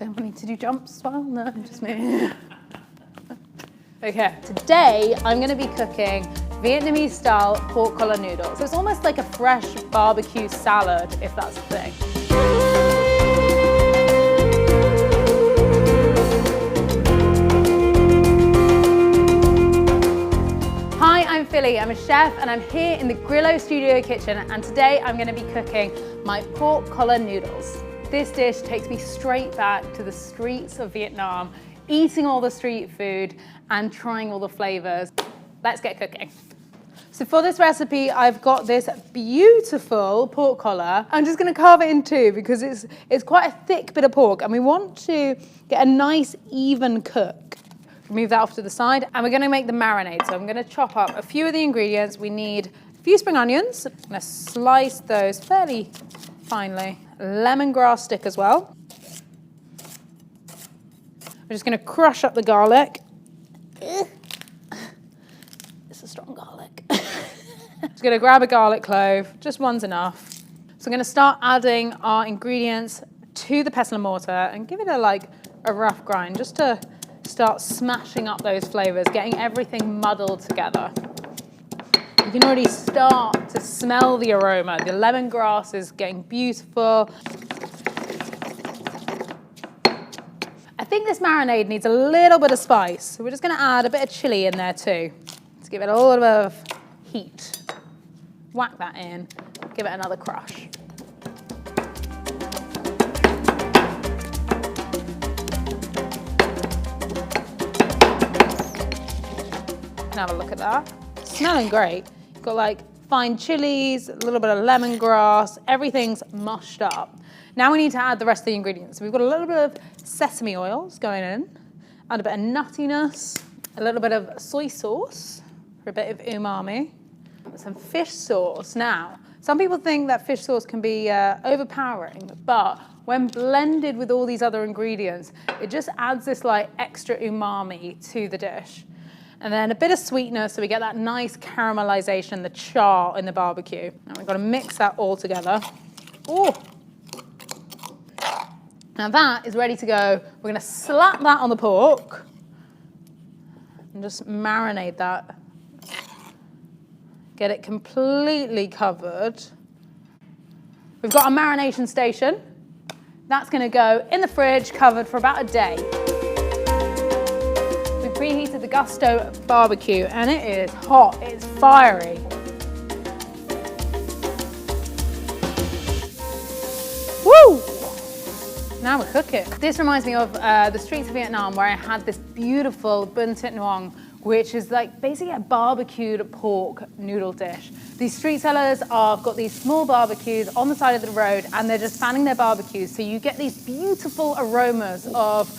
Don't we need to do jumps as well? No, just me. Okay, today I'm going to be cooking Vietnamese-style pork collar noodles. So it's almost like a fresh barbecue salad, if that's the thing. Hi, I'm Philly. I'm a chef and I'm here in the Grillo studio kitchen, and today I'm going to be cooking my pork collar noodles. This dish takes me straight back to the streets of Vietnam, eating all the street food and trying all the flavors. Let's get cooking. So for this recipe, I've got this beautiful pork collar. I'm just going to carve it in two because it's quite a thick bit of pork and we want to get a nice even cook. Move that off to the side and we're going to make the marinade. So I'm going to chop up a few of the ingredients. We need a few spring onions. I'm going to slice those fairly finely. Lemongrass stick as well. I'm just going to crush up the garlic. It's a strong garlic. Just going to grab a garlic clove. Just one's enough. So I'm going to start adding our ingredients to the pestle and mortar and give it a rough grind just to start smashing up those flavors, getting everything muddled together. You can already start to smell the aroma. The lemongrass is getting beautiful. I think this marinade needs a little bit of spice, so we're just going to add a bit of chili in there too to give it a little bit of heat. Whack that in, give it another crush. And have a look at that. Smelling great. You've got fine chilies, a little bit of lemongrass, everything's mushed up. Now we need to add the rest of the ingredients. So we've got a little bit of sesame oils going in, add a bit of nuttiness, a little bit of soy sauce for a bit of umami, some fish sauce. Now, some people think that fish sauce can be overpowering, but when blended with all these other ingredients, it just adds this extra umami to the dish. And then a bit of sweetness, so we get that nice caramelization, the char in the barbecue. Now we've got to mix that all together. Oh! Now that is ready to go. We're going to slap that on the pork and just marinate that. Get it completely covered. We've got a marination station. That's going to go in the fridge, covered for about a day. Preheated the Gusto barbecue and it is hot, it's fiery. Woo! Now we're cooking. This reminds me of the streets of Vietnam where I had this beautiful Bún Thịt Nướng, which is basically a barbecued pork noodle dish. These street sellers have got these small barbecues on the side of the road and they're just fanning their barbecues, so you get these beautiful aromas of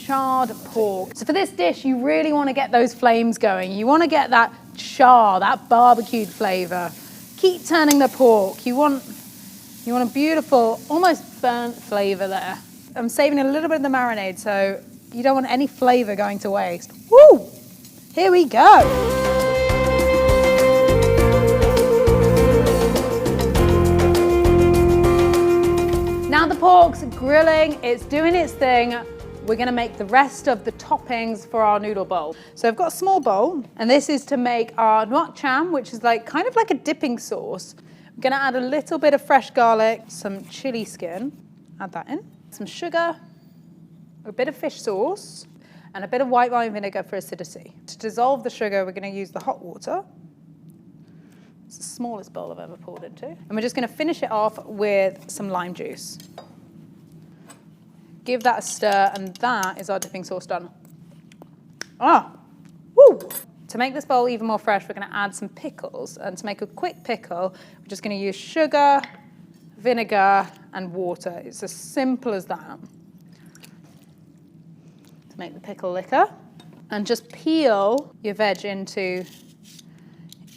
charred pork. So for this dish, you really want to get those flames going. You want to get that char, that barbecued flavor. Keep turning the pork. You want a beautiful, almost burnt flavor there. I'm saving a little bit of the marinade, so you don't want any flavor going to waste. Woo! Here we go. Now the pork's grilling, it's doing its thing. We're going to make the rest of the toppings for our noodle bowl. So I've got a small bowl, and this is to make our nuoc cham, which is kind of like a dipping sauce. I'm going to add a little bit of fresh garlic, some chili skin, add that in, some sugar, a bit of fish sauce, and a bit of white wine vinegar for acidity. To dissolve the sugar, we're going to use the hot water. It's the smallest bowl I've ever poured into. And we're just going to finish it off with some lime juice. Give that a stir, and that is our dipping sauce done. Ah, woo! To make this bowl even more fresh, we're going to add some pickles. And to make a quick pickle, we're just going to use sugar, vinegar, and water. It's as simple as that. To make the pickle liquor, and just peel your veg into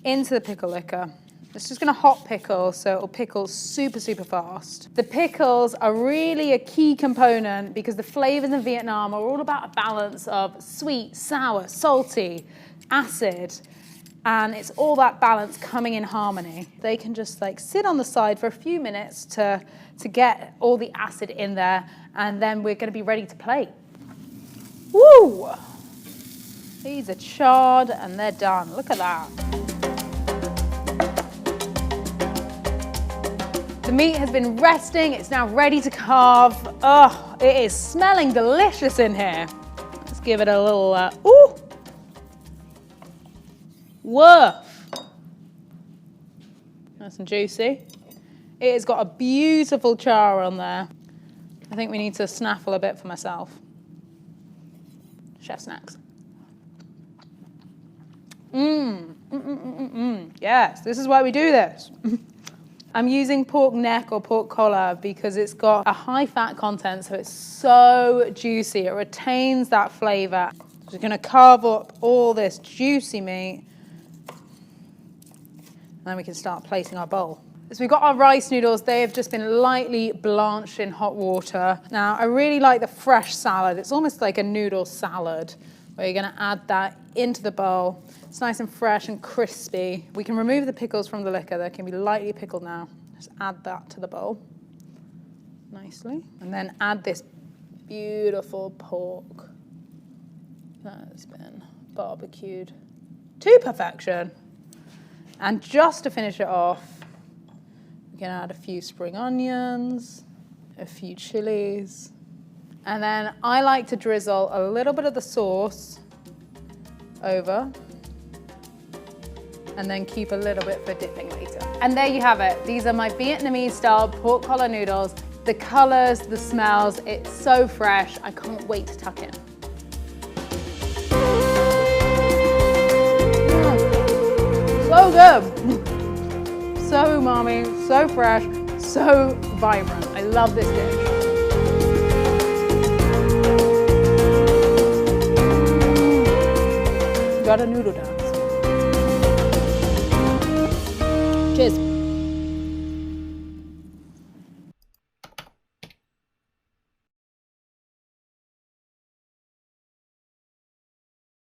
the pickle liquor. It's just going to hot pickle, so it'll pickle super, super fast. The pickles are really a key component because the flavors in Vietnam are all about a balance of sweet, sour, salty, acid. And it's all that balance coming in harmony. They can just like sit on the side for a few minutes to get all the acid in there, and then we're gonna be ready to plate. Woo! These are charred and they're done. Look at that. The meat has been resting. It's now ready to carve. Oh, it is smelling delicious in here. Let's give it a little, ooh! Woof! Nice and juicy. It has got a beautiful char on there. I think we need to snaffle a bit for myself. Chef snacks. Yes, this is why we do this. I'm using pork neck or pork collar because it's got a high fat content, so it's so juicy. It retains that flavor. So we're gonna carve up all this juicy meat, and then we can start plating our bowl. So we've got our rice noodles. They have just been lightly blanched in hot water. Now, I really like the fresh salad. It's almost like a noodle salad, where you're gonna add that into the bowl. It's nice and fresh and crispy. We can remove the pickles from the liquor. They can be lightly pickled now. Just add that to the bowl nicely. And then add this beautiful pork that has been barbecued to perfection. And just to finish it off, we can add a few spring onions, a few chilies, and then I like to drizzle a little bit of the sauce over, and then keep a little bit for dipping later. And there you have it. These are my Vietnamese-style pork collar noodles. The colors, the smells, it's so fresh. I can't wait to tuck in. So good. So umami, so fresh, so vibrant. I love this dish. Got a noodle dance. Cheers.